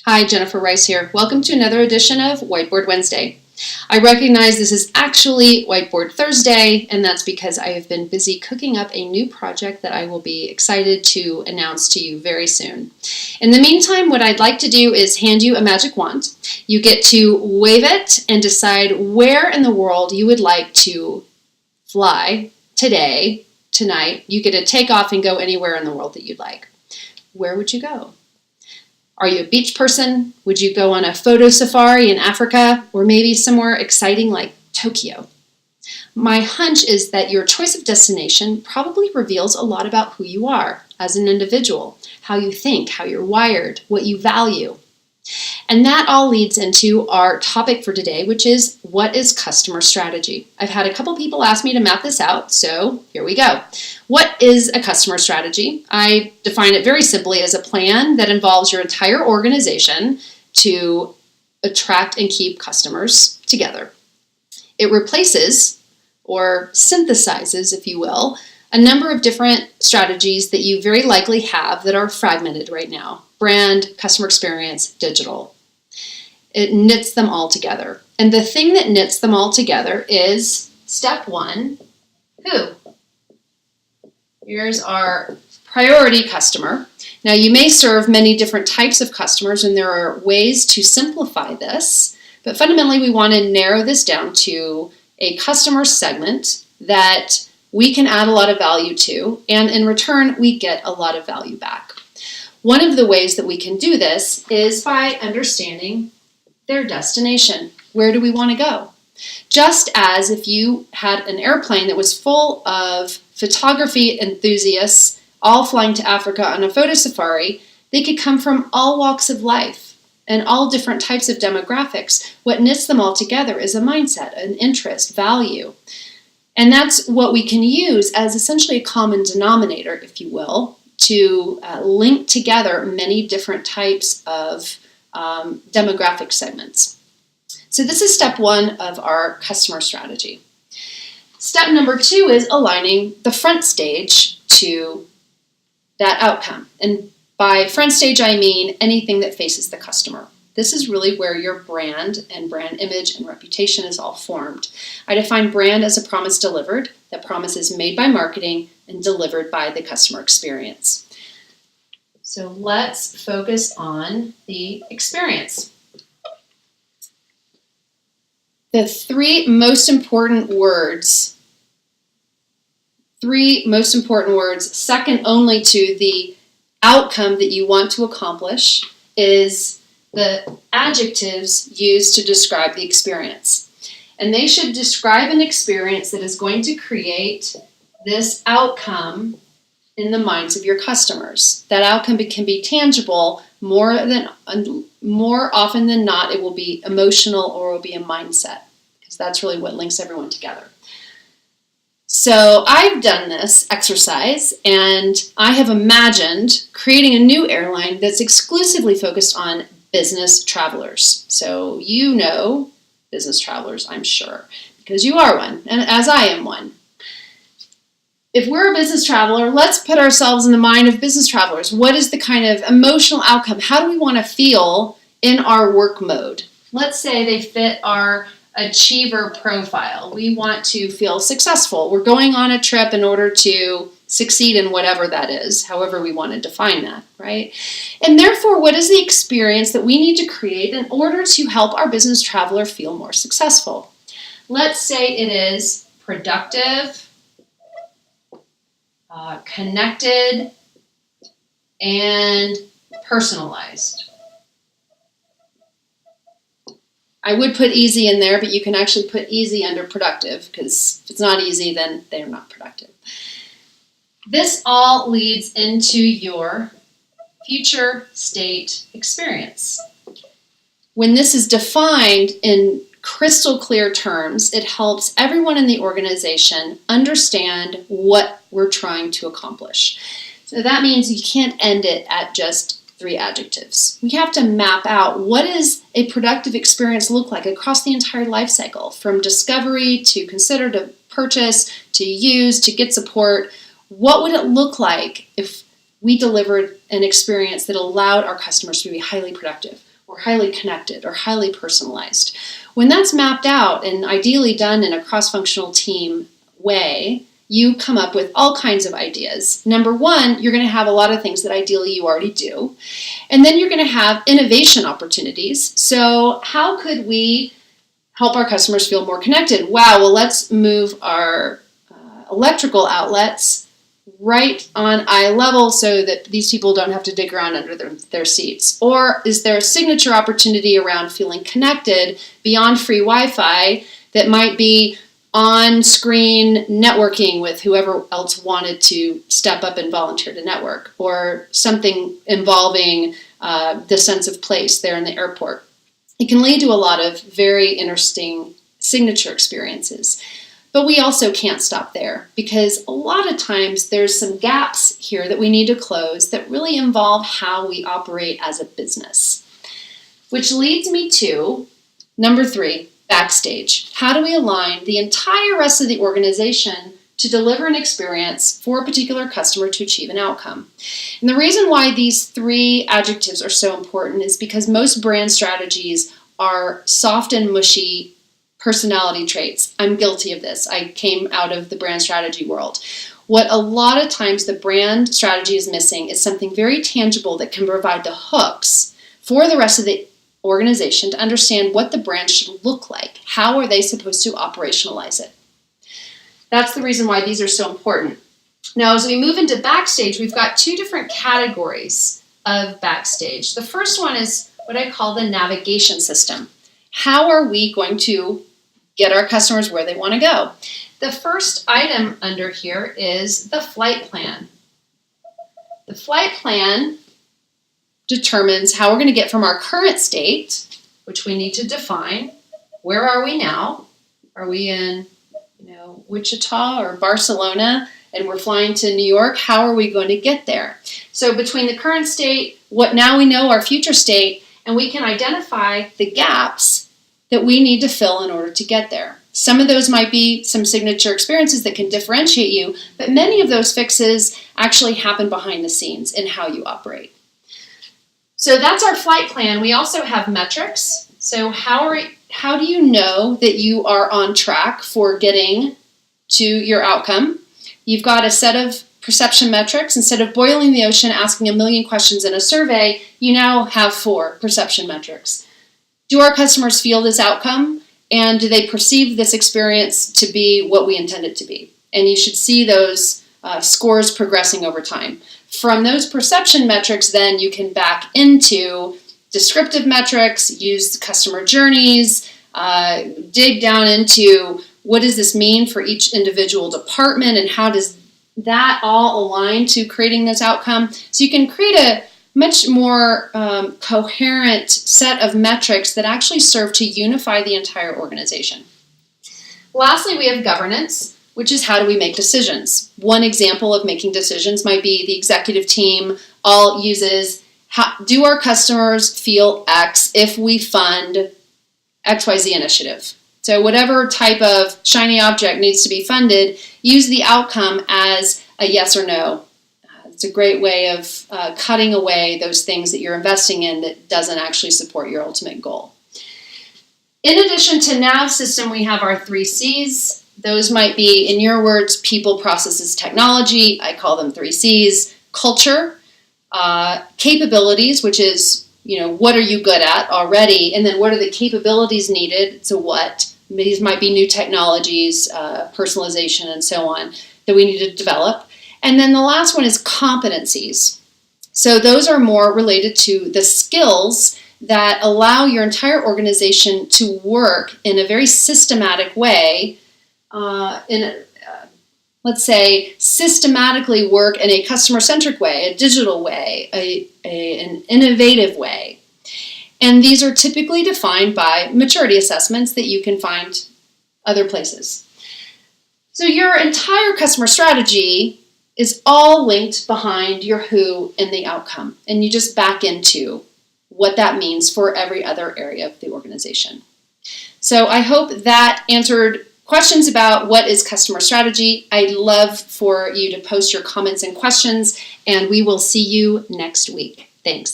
Hi, Jennifer Rice here. Welcome to another edition of Whiteboard Wednesday. I recognize this is actually Whiteboard Thursday, and that's because I have been busy cooking up a new project that I will be excited to announce to you very soon. In the meantime, what I'd like to do is hand you a magic wand. You get to wave it and decide where in the world you would like to fly today, tonight. You get to take off and go anywhere in the world that you'd like. Where would you go? Are you a beach person? Would you go on a photo safari in Africa or maybe somewhere exciting like Tokyo? My hunch is that your choice of destination probably reveals a lot about who you are as an individual, how you think, how you're wired, what you value. And that all leads into our topic for today, which is what is customer strategy? I've had a couple people ask me to map this out, so here we go. What is a customer strategy? I define it very simply as a plan that involves your entire organization to attract and keep customers together. It replaces or synthesizes, if you will, a number of different strategies that you very likely have that are fragmented right now. Brand, customer experience, digital. It knits them all together. And the thing that knits them all together is step one, who? Here's our priority customer. Now you may serve many different types of customers and there are ways to simplify this, but fundamentally we want to narrow this down to a customer segment that we can add a lot of value to, and in return we get a lot of value back. One of the ways that we can do this is by understanding their destination. Where do we want to go? Just as if you had an airplane that was full of photography enthusiasts all flying to Africa on a photo safari, they could come from all walks of life and all different types of demographics. What knits them all together is a mindset, an interest, value. And that's what we can use as essentially a common denominator, if you will, to link together many different types of demographic segments. So this is step one of our customer strategy. Step number two is aligning the front stage to that outcome. And by front stage, I mean anything that faces the customer. This is really where your brand and brand image and reputation is all formed. I define brand as a promise delivered. That promise is made by marketing and delivered by the customer experience. So let's focus on the experience. The three most important words, second only to the outcome that you want to accomplish, is the adjectives used to describe the experience. And they should describe an experience that is going to create this outcome in the minds of your customers. That outcome can be tangible. More often than not, it will be emotional or it will be a mindset, because that's really what links everyone together. So I've done this exercise and I have imagined creating a new airline that's exclusively focused on business travelers. So you know business travelers, I'm sure, because you are one, and as I am one. If we're a business traveler, let's put ourselves in the mind of business travelers. What is the kind of emotional outcome? How do we want to feel in our work mode? Let's say they fit our achiever profile. We want to feel successful. We're going on a trip in order to succeed in whatever that is, however we want to define that, right? And therefore, what is the experience that we need to create in order to help our business traveler feel more successful? Let's say it is productive, connected, and personalized. I would put easy in there, but you can actually put easy under productive, because if it's not easy, then they're not productive. This all leads into your future state experience. When this is defined in crystal clear terms, it helps everyone in the organization understand what we're trying to accomplish. So that means you can't end it at just three adjectives. We have to map out what does a productive experience look like across the entire life cycle, from discovery to consider to purchase to use to get support. What would it look like if we delivered an experience that allowed our customers to be highly productive? or highly connected or highly personalized. When that's mapped out and ideally done in a cross-functional team way, you come up with all kinds of ideas. Number one, you're going to have a lot of things that ideally you already do. And then you're going to have innovation opportunities. So how could we help our customers feel more connected? Wow, well, let's move our electrical outlets right on eye level so that these people don't have to dig around under their seats. Or is there a signature opportunity around feeling connected beyond free Wi-Fi that might be on-screen networking with whoever else wanted to step up and volunteer to network, or something involving the sense of place there in the airport? It can lead to a lot of very interesting signature experiences. But we also can't stop there, because a lot of times there's some gaps here that we need to close that really involve how we operate as a business. Which leads me to number 3, Backstage. How do we align the entire rest of the organization to deliver an experience for a particular customer to achieve an outcome? And the reason why these 3 adjectives are so important is because most brand strategies are soft and mushy personality traits. I'm guilty of this. I came out of the brand strategy world. What a lot of times the brand strategy is missing is something very tangible that can provide the hooks for the rest of the organization to understand what the brand should look like. How are they supposed to operationalize it? That's the reason why these are so important. Now, as we move into Backstage, we've got 2 different categories of Backstage. The first one is what I call the navigation system. How are we going to get our customers where they want to go? The first item under here is the flight plan. The flight plan determines how we're going to get from our current state, which we need to define. Where are we now? Are we in, Wichita or Barcelona, and we're flying to New York? How are we going to get there? So between the current state, what now we know our future state, and we can identify the gaps that we need to fill in order to get there. Some of those might be some signature experiences that can differentiate you, but many of those fixes actually happen behind the scenes in how you operate. So that's our flight plan. We also have metrics. So how do you know that you are on track for getting to your outcome? You've got a set of perception metrics. Instead of boiling the ocean, asking a million questions in a survey, you now have 4 perception metrics. Do our customers feel this outcome? And do they perceive this experience to be what we intend it to be? And you should see those scores progressing over time. From those perception metrics, then you can back into descriptive metrics, use customer journeys, dig down into what does this mean for each individual department, and how does that all align to creating this outcome. So you can create a much more coherent set of metrics that actually serve to unify the entire organization. Lastly, we have governance, which is how do we make decisions. One example of making decisions might be the executive team all uses, do our customers feel X if we fund XYZ initiative? So whatever type of shiny object needs to be funded, use the outcome as a yes or no. It's a great way of cutting away those things that you're investing in that doesn't actually support your ultimate goal. In addition to NAV system, we have our 3 C's. Those might be, in your words, people, processes, technology. I call them 3 C's. Culture, capabilities, which is, what are you good at already? And then what are the capabilities needed? So what? These might be new technologies, personalization, and so on that we need to develop. And then the last one is competencies. So those are more related to the skills that allow your entire organization to work in a very systematic way, let's say systematically work in a customer-centric way, a digital way, an innovative way. And these are typically defined by maturity assessments that you can find other places. So your entire customer strategy is all linked behind your who and the outcome. And you just back into what that means for every other area of the organization. So I hope that answered questions about what is customer strategy. I'd love for you to post your comments and questions, and we will see you next week. Thanks.